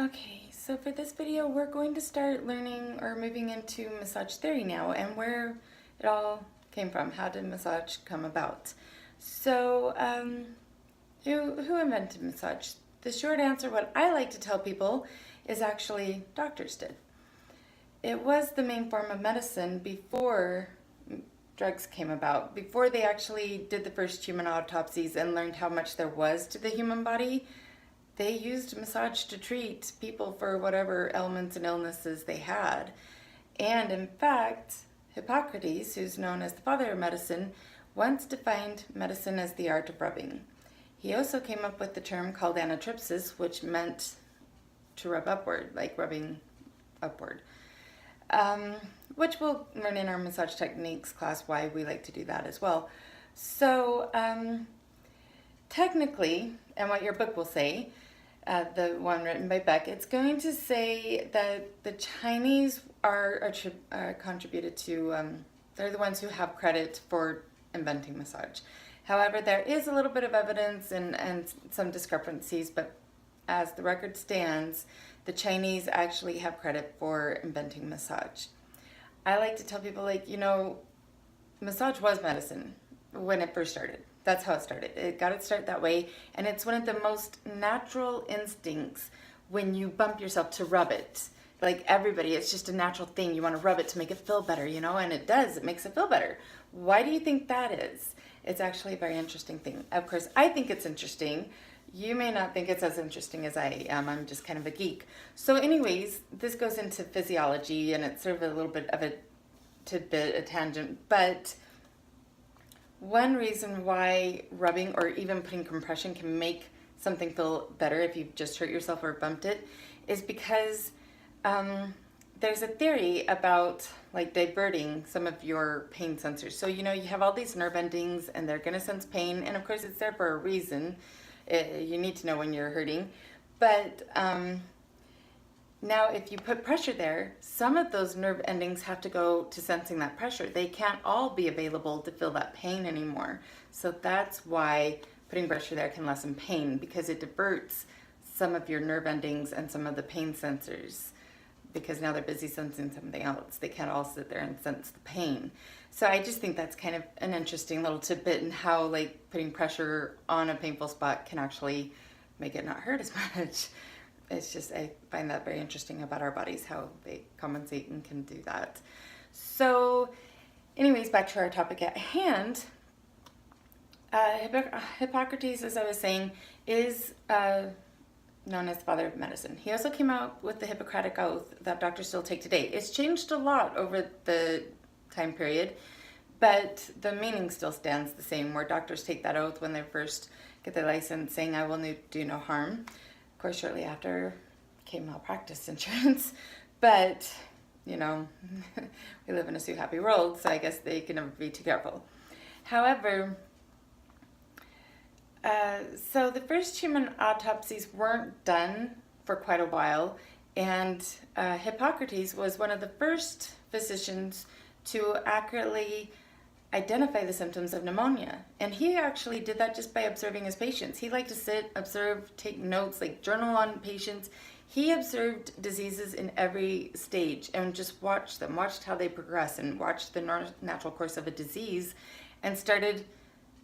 Okay, so for this video, we're going to start learning or moving into massage theory now and where it all came from. How did massage come about? So, who invented massage? The short answer, what I like to tell people, is actually doctors did. It was the main form of medicine before drugs came about, before they actually did the first human autopsies and learned how much there was to the human body. They used massage to treat people for whatever ailments and illnesses they had. And in fact, Hippocrates, who's known as the father of medicine, once defined medicine as the art of rubbing. He also came up with the term called anatripsis, which meant to rub upward, like rubbing upward. Which we'll learn in our massage techniques class why we like to do that as well. So technically, and what your book will say, the one written by Beck, it's going to say that the Chinese are contributed to, they're the ones who have credit for inventing massage. However, there is a little bit of evidence and some discrepancies, but as the record stands, the Chinese actually have credit for inventing massage. I like to tell people, like, massage was medicine when it first started. That's how it started. It got its start that way, and it's one of the most natural instincts when you bump yourself to rub it. Like everybody, it's just a natural thing. You want to rub it to make it feel better, and it does. It makes it feel better. Why do you think that is? It's actually a very interesting thing. Of course, I think it's interesting. You may not think it's as interesting as I am. I'm just kind of a geek. So anyways, this goes into physiology, and it's sort of a little bit of a tidbit, a tangent, but one reason why rubbing or even putting compression can make something feel better if you've just hurt yourself or bumped it is because there's a theory about like diverting some of your pain sensors. So, you have all these nerve endings and they're going to sense pain. And of course, it's there for a reason. You need to know when you're hurting. But now, if you put pressure there, some of those nerve endings have to go to sensing that pressure. They can't all be available to feel that pain anymore. So that's why putting pressure there can lessen pain, because it diverts some of your nerve endings and some of the pain sensors, because now they're busy sensing something else. They can't all sit there and sense the pain. So I just think that's kind of an interesting little tidbit in how like putting pressure on a painful spot can actually make it not hurt as much. It's just, I find that very interesting about our bodies, how they compensate and can do that. So anyways, back to our topic at hand. Hippocrates, as I was saying, is known as the father of medicine. He also came out with the Hippocratic Oath that doctors still take today. It's changed a lot over the time period, but the meaning still stands the same, where doctors take that oath when they first get their license, saying, "I will do no harm." Of course, shortly after came malpractice insurance, but we live in a sue happy world, so I guess they can never be too careful. However, so the first human autopsies weren't done for quite a while, and Hippocrates was one of the first physicians to accurately identify the symptoms of pneumonia. And he actually did that just by observing his patients. He liked to sit, observe, take notes, like journal on patients. He observed diseases in every stage and just watched them, watched how they progress, and watched the natural course of a disease, and started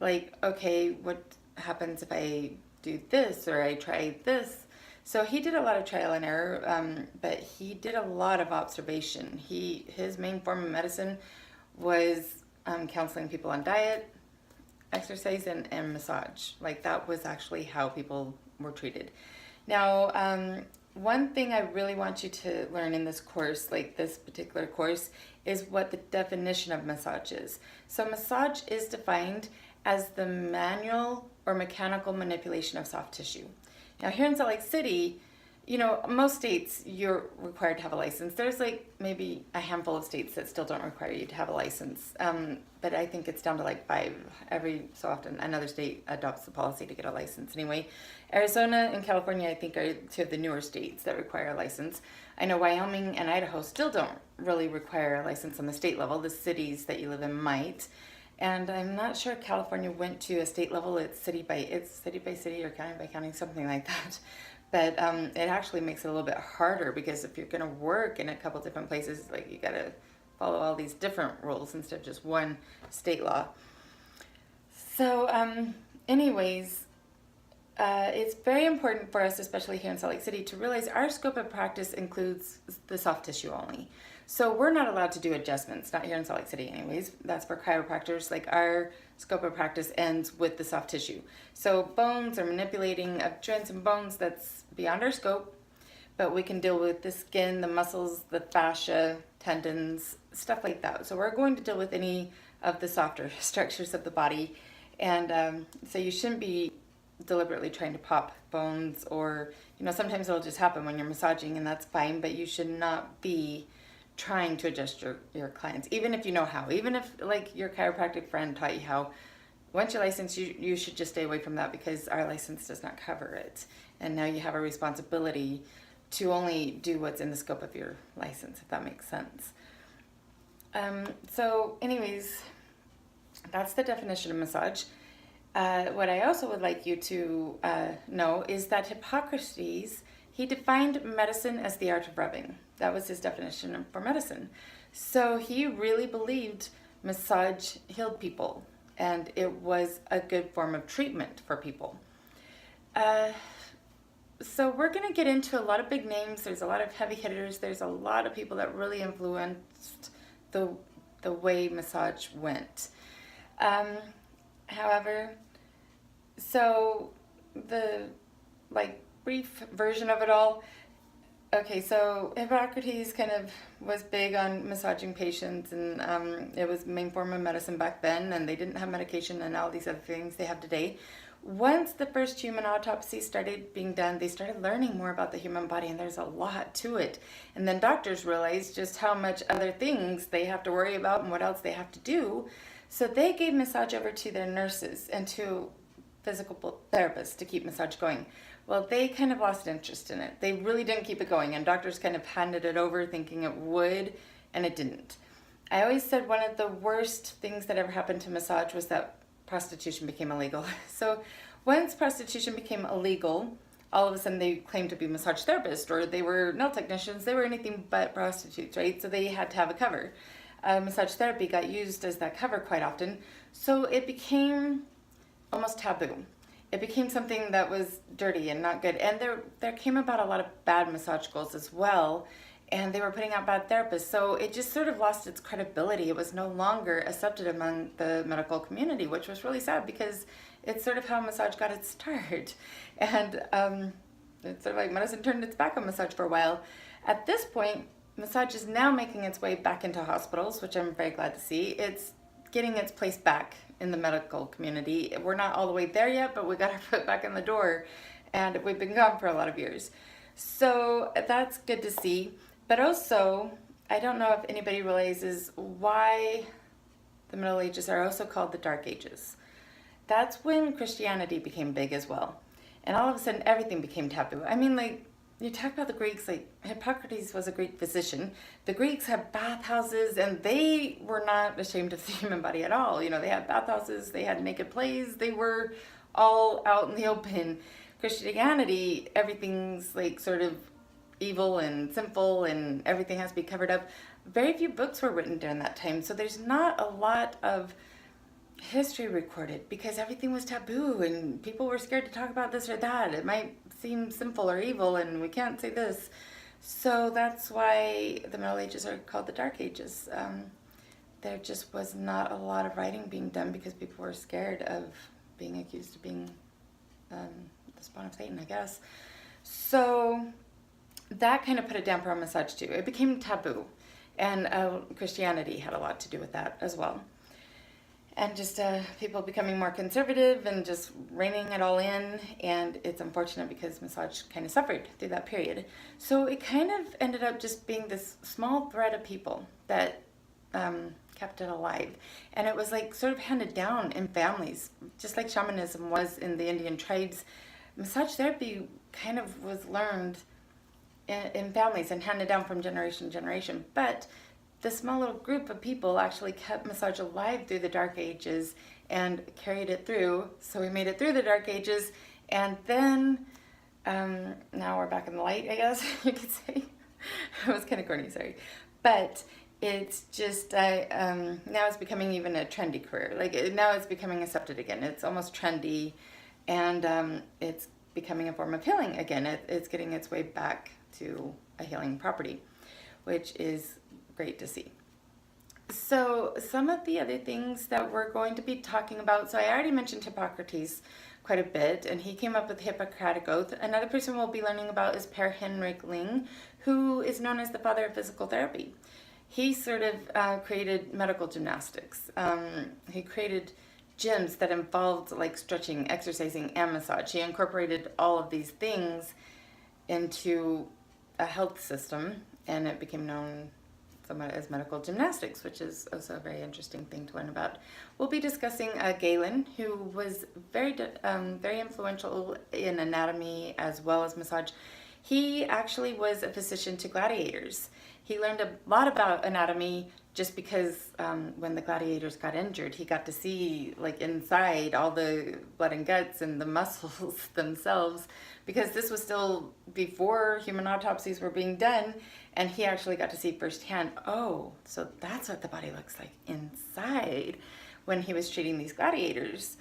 like, okay, what happens if I do this or I try this? So he did a lot of trial and error, but he did a lot of observation. His main form of medicine was counseling people on diet, exercise, and massage. Like that was actually how people were treated. Now, one thing I really want you to learn in this course, like this particular course, is what the definition of massage is. So massage is defined as the manual or mechanical manipulation of soft tissue. Now here in Salt Lake City, most states you're required to have a license. There's like maybe a handful of states that still don't require you to have a license. But I think it's down to like 5. Every so often another state adopts the policy to get a license anyway. Arizona and California, I think, are 2 of the newer states that require a license. I know Wyoming and Idaho still don't really require a license on the state level. The cities that you live in might. And I'm not sure California went to a state level. It's city by city or county by county, something like that. but it actually makes it a little bit harder because if you're going to work in a couple different places, like you got to follow all these different rules instead of just one state law. So, anyways, it's very important for us, especially here in Salt Lake City, to realize our scope of practice includes the soft tissue only. So we're not allowed to do adjustments, not here in Salt Lake City anyways. That's for chiropractors. Like our scope of practice ends with the soft tissue. So bones or manipulating of joints and bones, that's beyond our scope. But we can deal with the skin, the muscles, the fascia, tendons, stuff like that. So we're going to deal with any of the softer structures of the body. And so you shouldn't be deliberately trying to pop bones, or sometimes it'll just happen when you're massaging, and that's fine, but you should not be trying to adjust your clients, even if you know how, even if like your chiropractic friend taught you how. Once you're licensed, you should just stay away from that, because our license does not cover it, and now you have a responsibility to only do what's in the scope of your license, if that makes sense. So anyways, that's the definition of massage. What I also would like you to know is that Hippocrates, he defined medicine as the art of rubbing. That was his definition for medicine. So he really believed massage healed people, and it was a good form of treatment for people. So we're going to get into a lot of big names. There's a lot of heavy hitters. There's a lot of people that really influenced the way massage went. However, so the brief version of it all. Okay, so Hippocrates kind of was big on massaging patients, and it was the main form of medicine back then, and they didn't have medication and all these other things they have today. Once the first human autopsy started being done, they started learning more about the human body, and there's a lot to it. And then doctors realized just how much other things they have to worry about and what else they have to do. So they gave massage over to their nurses and to physical therapists to keep massage going. Well, they kind of lost interest in it. They really didn't keep it going, and doctors kind of handed it over thinking it would, and it didn't. I always said one of the worst things that ever happened to massage was that prostitution became illegal. So once prostitution became illegal, all of a sudden they claimed to be massage therapists, or they were nail technicians. They were anything but prostitutes, right? So they had to have a cover. Massage therapy got used as that cover quite often. So it became almost taboo. It became something that was dirty and not good. And there came about a lot of bad massage schools as well, and they were putting out bad therapists. So it just sort of lost its credibility. It was no longer accepted among the medical community, which was really sad, because it's sort of how massage got its start. And it's sort of like medicine turned its back on massage for a while. At this point, massage is now making its way back into hospitals, which I'm very glad to see. It's getting its place back in the medical community. We're not all the way there yet, but we got our foot back in the door, and we've been gone for a lot of years. So that's good to see. But also, I don't know if anybody realizes why the Middle Ages are also called the Dark Ages. That's when Christianity became big as well. And all of a sudden, everything became taboo. I mean, you talk about the Greeks, Hippocrates was a great physician. The Greeks had bathhouses, and they were not ashamed of the human body at all. They had bathhouses, they had naked plays, they were all out in the open. Christianity, everything's sort of evil and sinful, and everything has to be covered up. Very few books were written during that time, so there's not a lot of history recorded, because everything was taboo and people were scared to talk about this or that. It might seem sinful or evil, and we can't say this. So that's why the Middle Ages are called the Dark Ages. There just was not a lot of writing being done because people were scared of being accused of being the spawn of Satan, I guess. So that kind of put a damper on massage too. It became taboo, and Christianity had a lot to do with that as well. And just people becoming more conservative and just reining it all in. And it's unfortunate because massage kind of suffered through that period. So it kind of ended up just being this small thread of people that kept it alive. And it was sort of handed down in families, just like shamanism was in the Indian tribes. Massage therapy kind of was learned in families and handed down from generation to generation. But the small little group of people actually kept massage alive through the Dark Ages and carried it through. So we made it through the Dark Ages, and then Now we're back in the light, I guess you could say. It was kind of corny, sorry. But it's just, now it's becoming even a trendy career. Like, now it's becoming accepted again. It's almost trendy, and it's becoming a form of healing again. It's getting its way back to a healing property, which is great to see. So, some of the other things that we're going to be talking about, so I already mentioned Hippocrates quite a bit, and he came up with the Hippocratic Oath. Another person we'll be learning about is Per Henrik Ling, who is known as the father of physical therapy. He sort of created medical gymnastics. He created gyms that involved like stretching, exercising, and massage. He incorporated all of these things into a health system, and it became known somewhat as medical gymnastics, which is also a very interesting thing to learn about. We'll be discussing Galen, who was very influential in anatomy as well as massage. He actually was a physician to gladiators. He learned a lot about anatomy just because when the gladiators got injured, he got to see like inside all the blood and guts and the muscles themselves, because this was still before human autopsies were being done, and he actually got to see firsthand, oh, so that's what the body looks like inside when he was treating these gladiators.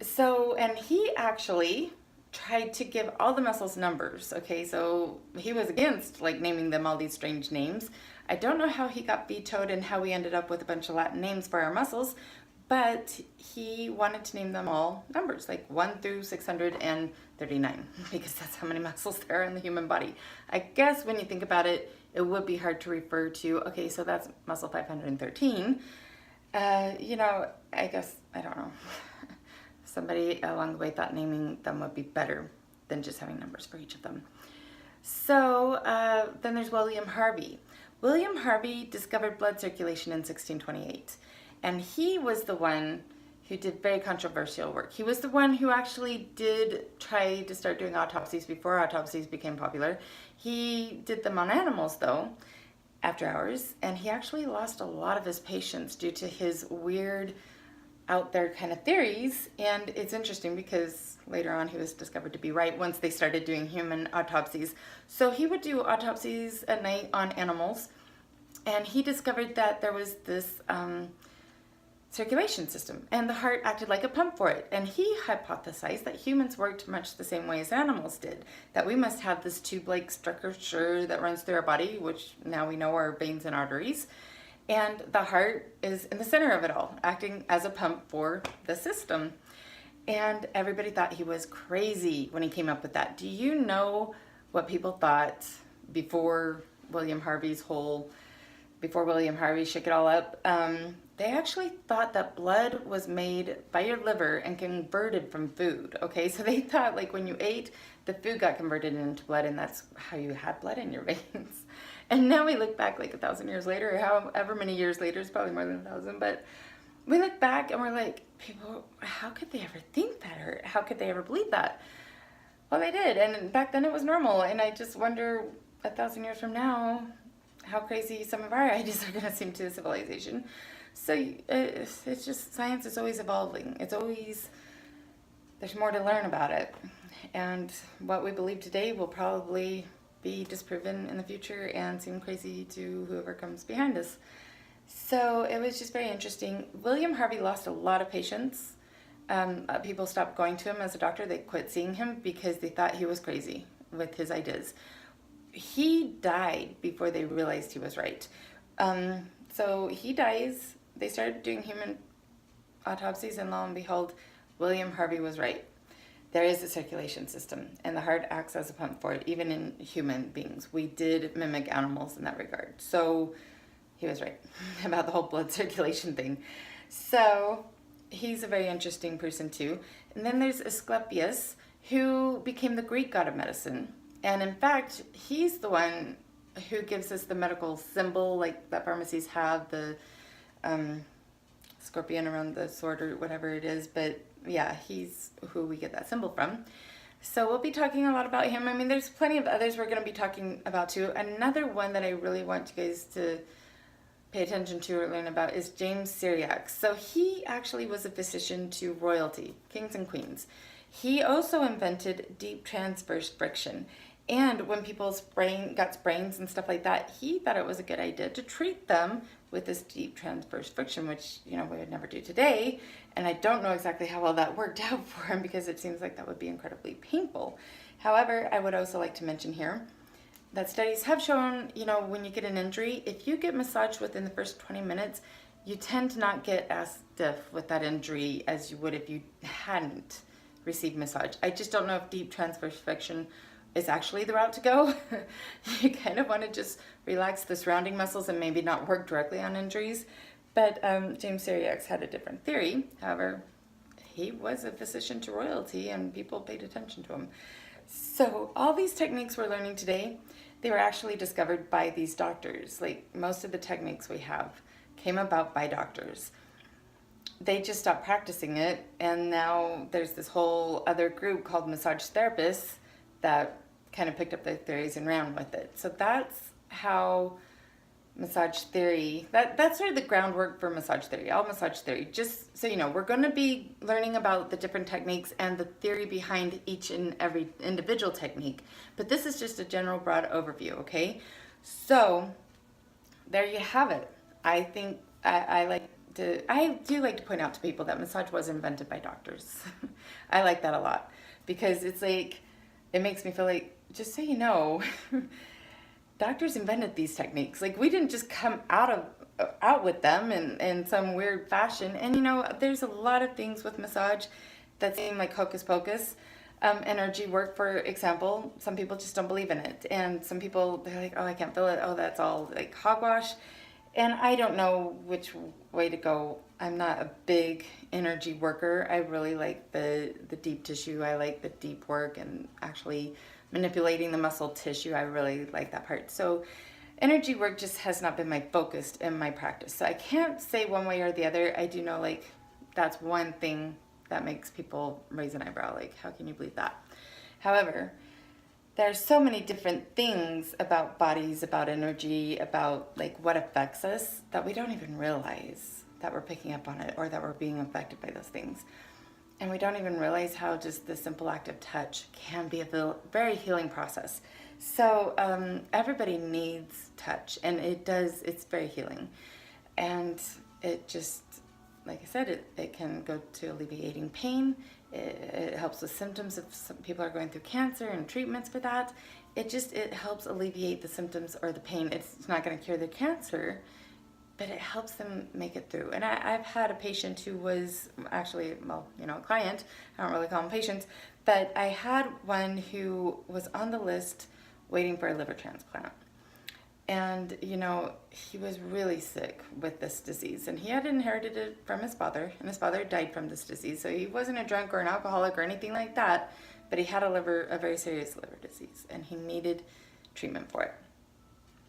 So, and he actually tried to give all the muscles numbers. Okay, so he was against like naming them all these strange names. I don't know how he got vetoed and how we ended up with a bunch of Latin names for our muscles, but he wanted to name them all numbers, like 1 through 639, because that's how many muscles there are in the human body. I guess when you think about it, it would be hard to refer to, okay, so that's muscle 513. I guess, I don't know. Somebody along the way thought naming them would be better than just having numbers for each of them. So then there's William Harvey. William Harvey discovered blood circulation in 1628, and he was the one who did very controversial work. He was the one who actually did try to start doing autopsies before autopsies became popular. He did them on animals, though, after hours, and he actually lost a lot of his patients due to his weird out there kind of theories. And it's interesting because later on he was discovered to be right once they started doing human autopsies. So he would do autopsies at night on animals, and he discovered that there was this circulation system, and the heart acted like a pump for it. And he hypothesized that humans worked much the same way as animals did, that we must have this tube-like structure that runs through our body, which now we know are veins and arteries. And the heart is in the center of it all, acting as a pump for the system. And everybody thought he was crazy when he came up with that. Do you know what people thought before before William Harvey shook it all up? They actually thought that blood was made by your liver and converted from food. Okay, so they thought like when you ate, the food got converted into blood, and that's how you had blood in your veins. And now we look back like 1,000 years later, or however many years later, it's probably more than 1,000, but we look back and we're like, people, how could they ever think that, or how could they ever believe that? Well, they did, and back then it was normal, and I just wonder 1,000 years from now how crazy some of our ideas are going to seem to civilization. So it's just, science is always evolving. There's more to learn about it. And what we believe today will probably be disproven in the future and seem crazy to whoever comes behind us. So it was just very interesting. William Harvey lost a lot of patients. People stopped going to him as a doctor. They quit seeing him because they thought he was crazy with his ideas. He died before they realized he was right. So he dies. They started doing human autopsies, and lo and behold, William Harvey was right. There is a circulation system, and the heart acts as a pump for it, even in human beings. We did mimic animals in that regard. So he was right about the whole blood circulation thing. So he's a very interesting person too. And then there's Asclepius, who became the Greek god of medicine. And in fact, he's the one who gives us the medical symbol, like that pharmacies have, the scorpion around the sword or whatever it is. But yeah, he's who we get that symbol from. So we'll be talking a lot about him. I mean, there's plenty of others we're going to be talking about too. Another one that I really want you guys to pay attention to or learn about is James Syriac. So he actually was a physician to royalty, kings and queens. He also invented deep transverse friction. And when people's got sprains and stuff like that, he thought it was a good idea to treat them with this deep transverse friction, which, we would never do today. And I don't know exactly how well that worked out for him because it seems like that would be incredibly painful. However, I would also like to mention here that studies have shown, when you get an injury, if you get massaged within the first 20 minutes, you tend to not get as stiff with that injury as you would if you hadn't received massage. I just don't know if deep transverse friction is actually the route to go. You kind of want to just relax the surrounding muscles and maybe not work directly on injuries. But James Syriac had a different theory. However, he was a physician to royalty and people paid attention to him. So all these techniques we're learning today, they were actually discovered by these doctors. Like most of the techniques we have came about by doctors. They just stopped practicing it, and now there's this whole other group called massage therapists that kind of picked up their theories and ran with it. So that's how massage theory, that's sort of the groundwork for massage theory, all massage theory. Just so you know, we're going to be learning about the different techniques and the theory behind each and every individual technique. But this is just a general broad overview, okay? So there you have it. I think I do like to point out to people that massage was invented by doctors. I like that a lot because it's like, it makes me feel like, just so you know, doctors invented these techniques. Like we didn't just come out with them in some weird fashion. And there's a lot of things with massage that seem like hocus pocus. Energy work, for example, some people just don't believe in it. And some people, they're like, oh, I can't feel it. Oh, that's all like hogwash. And I don't know which way to go. I'm not a big energy worker. I really like the deep tissue. I like the deep work and actually manipulating the muscle tissue. I really like that part. So energy work just has not been my focus in my practice. So I can't say one way or the other. I do know like that's one thing that makes people raise an eyebrow. Like, how can you believe that? However, there's so many different things about bodies, about energy, about like what affects us that we don't even realize that we're picking up on it or that we're being affected by those things. And we don't even realize how just the simple act of touch can be a very healing process. So everybody needs touch, and it's very healing. And it just, like I said, it can go to alleviating pain. It helps with symptoms if some people are going through cancer and treatments for that. It helps alleviate the symptoms or the pain. It's not going to cure the cancer, but it helps them make it through. And I've had a patient who was actually, a client. I don't really call them patients, but I had one who was on the list waiting for a liver transplant. And, he was really sick with this disease. And he had inherited it from his father. And his father died from this disease. So he wasn't a drunk or an alcoholic or anything like that. But he had a very serious liver disease. And he needed treatment for it.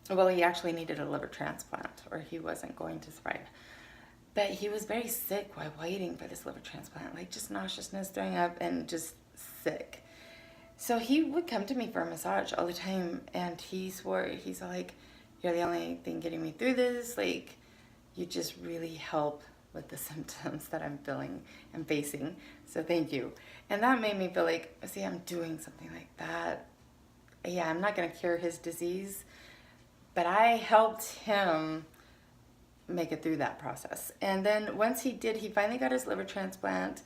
Well, he actually needed a liver transplant, or he wasn't going to survive. But he was very sick while waiting for this liver transplant. Like just nauseousness, throwing up, and just sick. So he would come to me for a massage all the time, and he's like, you're the only thing getting me through this. Like, you just really help with the symptoms that I'm feeling and facing. So thank you. And that made me feel like, see, I'm doing something like that. Yeah, I'm not going to cure his disease, but I helped him make it through that process. And then once he finally got his liver transplant,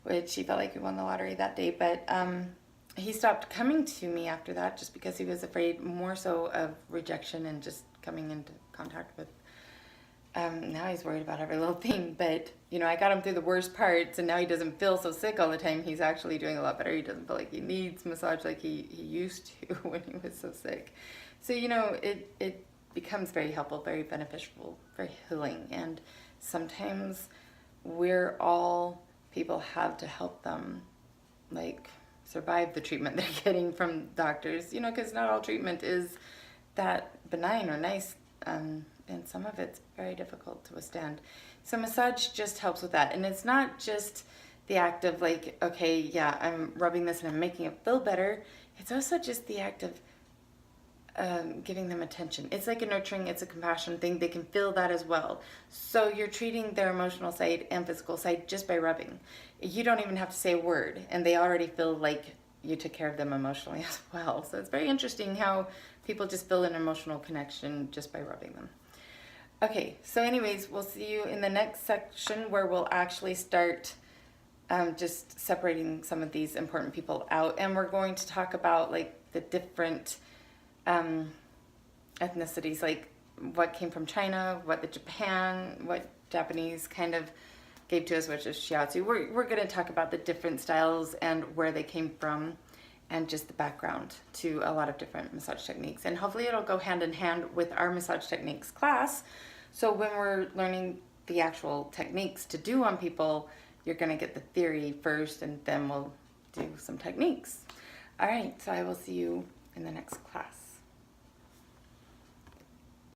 which he felt like he won the lottery that day, but he stopped coming to me after that just because he was afraid more so of rejection and just coming into contact with, now he's worried about every little thing, but I got him through the worst parts, and now he doesn't feel so sick all the time. He's actually doing a lot better. He doesn't feel like he needs massage like he used to when he was so sick. So it becomes very helpful, very beneficial, very healing, and sometimes people have to help them like survive the treatment they're getting from doctors, because not all treatment is that benign or nice, and some of it's very difficult to withstand. So massage just helps with that, and it's not just the act of like, okay, yeah, I'm rubbing this and I'm making it feel better. It's also just the act of giving them attention. It's like a nurturing, it's a compassion thing. They can feel that as well. So you're treating their emotional side and physical side just by rubbing. You don't even have to say a word, and they already feel like you took care of them emotionally as well. So it's very interesting how people just feel an emotional connection just by rubbing them. Okay, so anyways, we'll see you in the next section where we'll actually start just separating some of these important people out. And we're going to talk about like the different ethnicities, like what came from China, what Japanese kind of gave to us, which is shiatsu. We're going to talk about the different styles and where they came from and just the background to a lot of different massage techniques. And hopefully it'll go hand in hand with our massage techniques class. So when we're learning the actual techniques to do on people, you're going to get the theory first and then we'll do some techniques. All right, so I will see you in the next class.